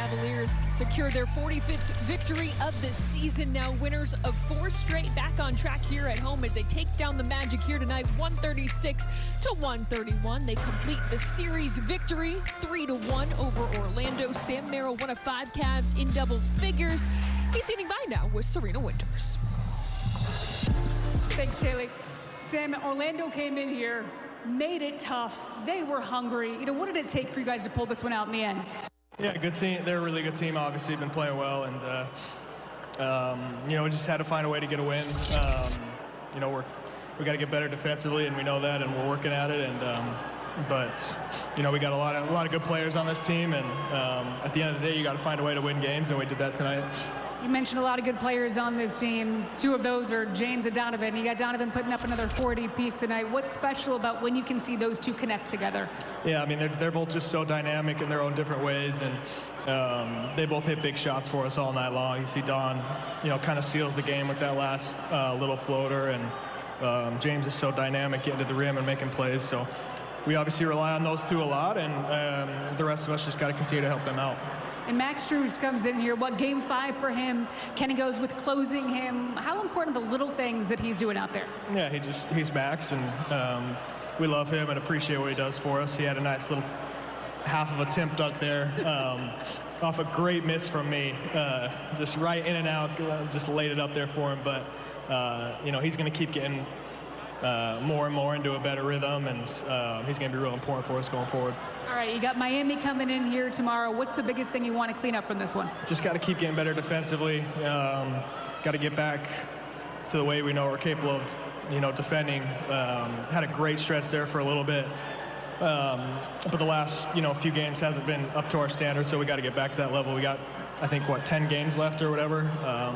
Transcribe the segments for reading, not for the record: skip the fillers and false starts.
Cavaliers secure their 45th victory of the season. Now winners of 4 straight, back on track here at home as they take down the Magic here tonight, 136-131. They complete the series victory, 3-1 over Orlando. Sam Merrill, one of 5 Cavs in double figures. He's sitting by now with Serena Winters. Thanks, Kaylee. Sam, Orlando came in here, made it tough. They were hungry. What did it take for you guys to pull this one out in the end? Yeah, good team. They're a really good team. Obviously, been playing well, and we just had to find a way to get a win. We got to get better defensively, and we know that, and we're working at it. And but we got a lot of good players on this team, and at the end of the day, you got to find a way to win games, and we did that tonight. You mentioned a lot of good players on this team. 2 of those are James and Donovan. You got Donovan putting up another 40-piece tonight. What's special about when you can see those 2 connect together? Yeah, I mean, they're both just so dynamic in their own different ways, and they both hit big shots for us all night long. You see Don, kind of seals the game with that last little floater, and James is so dynamic getting to the rim and making plays. So we obviously rely on those 2 a lot, and the rest of us just got to continue to help them out. And Max Strus comes in here. What, game 5 for him? Kenny goes with closing him. How important are the little things that he's doing out there? Yeah, he's Max, and we love him and appreciate what he does for us. He had a nice little half of a temp dunk there off a great miss from me. Just right in and out, just laid it up there for him. But, he's going to keep getting more and more into a better rhythm, and he's going to be real important for us going forward. All right, you got Miami coming in here tomorrow. What's the biggest thing you want to clean up from this one? Just got to keep getting better defensively. Got to get back to the way we know we're capable of, defending. Had a great stretch there for a little bit. But the last, few games hasn't been up to our standards, so we got to get back to that level. We got, I think, 10 games left or whatever.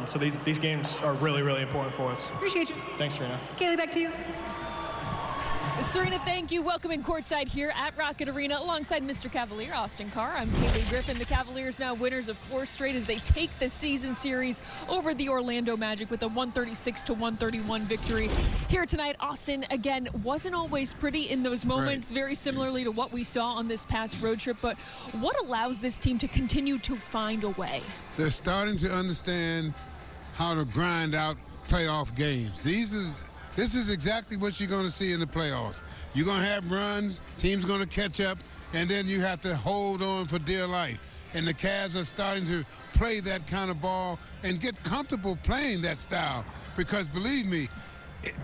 So these games are really, really important for us. Appreciate you. Thanks, Serena. Kaylee, back to you. Serena, thank you. Welcome in courtside here at Rocket Arena alongside Mr. Cavalier, Austin Carr. I'm Kaylee Griffin. The Cavaliers now winners of 4 straight as they take the season series over the Orlando Magic with a 136-131 victory. Here tonight, Austin, again, wasn't always pretty in those moments, very similarly to what we saw on this past road trip. But what allows this team to continue to find a way? They're starting to understand how to grind out playoff games. This is exactly what you're going to see in the playoffs. You're going to have runs, teams going to catch up, and then you have to hold on for dear life. And the Cavs are starting to play that kind of ball and get comfortable playing that style. Because believe me,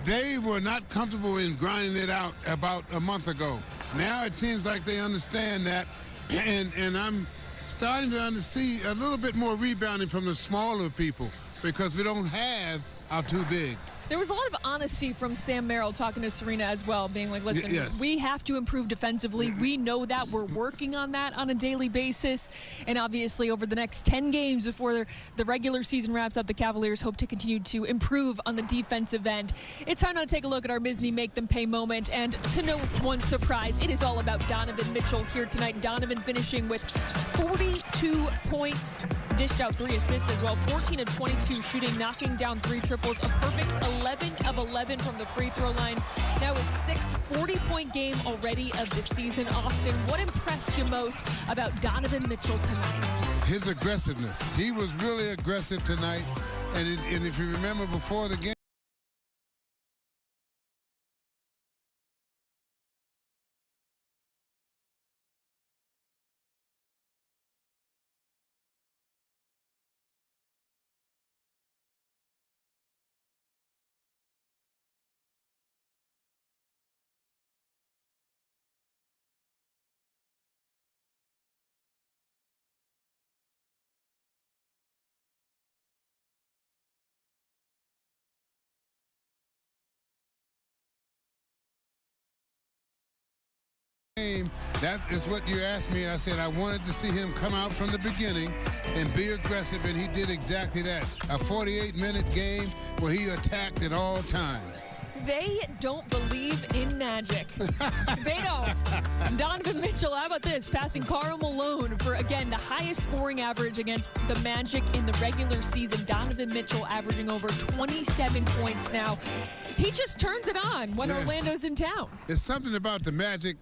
they were not comfortable in grinding it out about a month ago. Now it seems like they understand that, and I'm starting to see a little bit more rebounding from the smaller people because we don't have our 2 bigs. There was a lot of honesty from Sam Merrill talking to Serena as well, being like, listen, we have to improve defensively. We know that. We're working on that on a daily basis. And obviously over the next 10 games before the regular season wraps up, the Cavaliers hope to continue to improve on the defensive end. It's time now to take a look at our Misney Make Them Pay moment. And to no one's surprise, it is all about Donovan Mitchell here tonight. Donovan finishing with 42 points, dished out 3 assists as well, 14 of 22 shooting, knocking down 3 triples, a perfect 11 of 11 from the free throw line. Now his 6th 40-point game already of the season. Austin, what impressed you most about Donovan Mitchell tonight? His aggressiveness. He was really aggressive tonight. And if you remember before the game, that is what you asked me. I said I wanted to see him come out from the beginning and be aggressive, and he did exactly that. A 48-minute game where he attacked at all times. They don't believe in magic. They don't. Donovan Mitchell, how about this? Passing Karl Malone for, again, the highest scoring average against the Magic in the regular season. Donovan Mitchell averaging over 27 points now. He just turns it on when Orlando's in town. It's something about the Magic.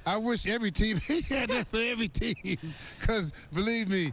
I wish every team, he had that for every team. Because, believe me,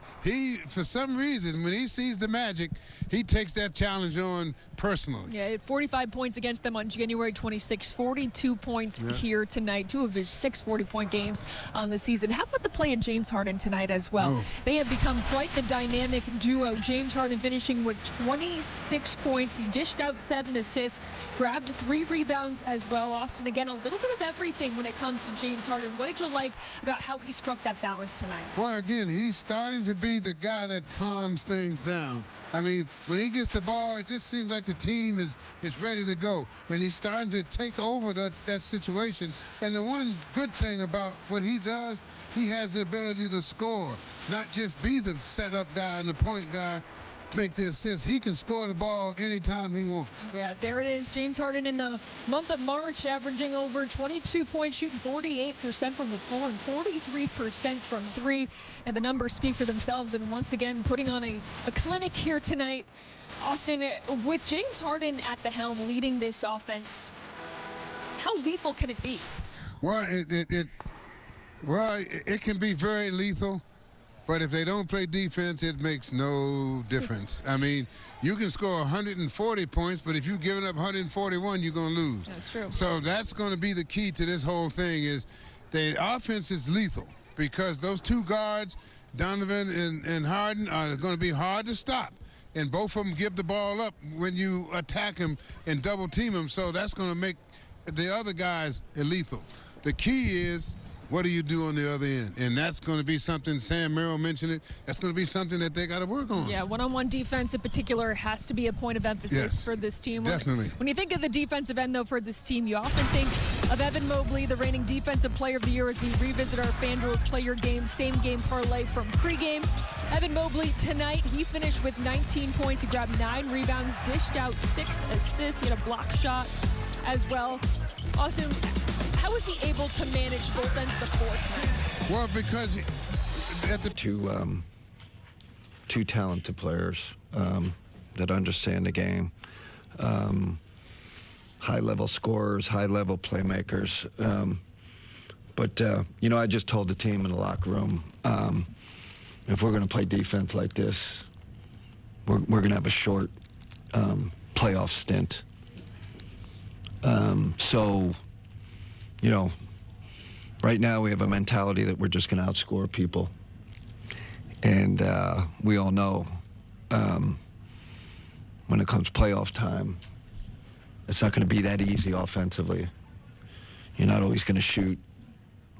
for some reason, when he sees the Magic, he takes that challenge on personally. Yeah, 45 points against them on January 26, 42 points here tonight, 2 of his 6 40-point games on the season. How about the play of James Harden tonight as well? Oh. They have become quite the dynamic duo. James Harden finishing with 26 points. He dished out 7 assists, grabbed 3 rebounds as well. Austin, again, a little bit of everything when it comes to James Harden. What did you like about how he struck that balance tonight? Well, again, he's starting to be the guy that calms things down. I mean, when he gets the ball, it just seems like the team is ready to go. When he's starting to take over that situation. And the one good thing about what he does, he has the ability to score, not just be the setup guy and the point guy, make the assist. He can score the ball anytime he wants. Yeah, there it is. James Harden in the month of March averaging over 22 points, shooting 48% from the floor and 43% from 3. And the numbers speak for themselves. And once again, putting on a clinic here tonight. Austin, with James Harden at the helm leading this offense, how lethal can it be? Well, it can be very lethal. But if they don't play defense, it makes no difference. I mean, you can score 140 points, but if you're giving up 141, you're going to lose. That's true. So that's going to be the key to this whole thing is the offense is lethal because those 2 guards, Donovan and Harden, are going to be hard to stop. And both of them give the ball up when you attack them and double team them. So that's going to make the other guys lethal. The key is, what do you do on the other end? And that's going to be something, Sam Merrill mentioned it, that's going to be something that they got to work on. Yeah, one-on-one defense in particular has to be a point of emphasis for this team. Definitely. When you think of the defensive end, though, for this team, you often think of Evan Mobley, the reigning Defensive Player of the Year, as we revisit our FanDuel's Play Your Game, same game parlay from pregame. Evan Mobley tonight, he finished with 19 points. He grabbed 9 rebounds, dished out 6 assists. He had a block shot as well. Also, how was he able to manage both ends of the floor tonight? Well, because at the two talented players that understand the game, high-level scorers, high-level playmakers. But I just told the team in the locker room, if we're going to play defense like this, we're going to have a short playoff stint. So, right now we have a mentality that we're just going to outscore people. And we all know when it comes playoff time, it's not going to be that easy offensively. You're not always going to shoot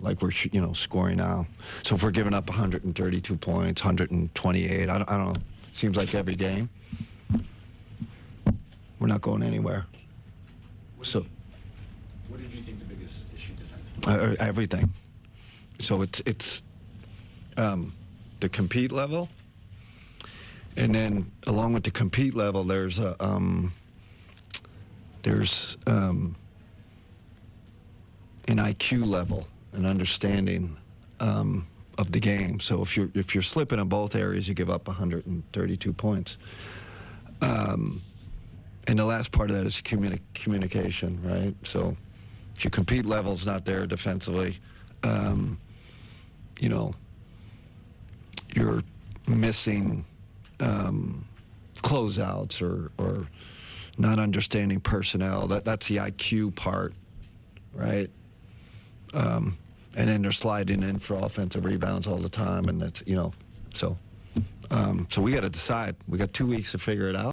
like we're scoring now. So if we're giving up 132 points, 128, I don't know, seems like every game, we're not going anywhere. So, what did you think the biggest issue defensively? Everything. So it's the compete level, and then along with the compete level, there's an IQ level, an understanding of the game. So if you're slipping in both areas, you give up 132 points. And the last part of that is communication, right? So if your compete level's not there defensively, you're missing closeouts or not understanding personnel. That's the IQ part, right? And then they're sliding in for offensive rebounds all the time, and that's so we got to decide. We got 2 weeks to figure it out.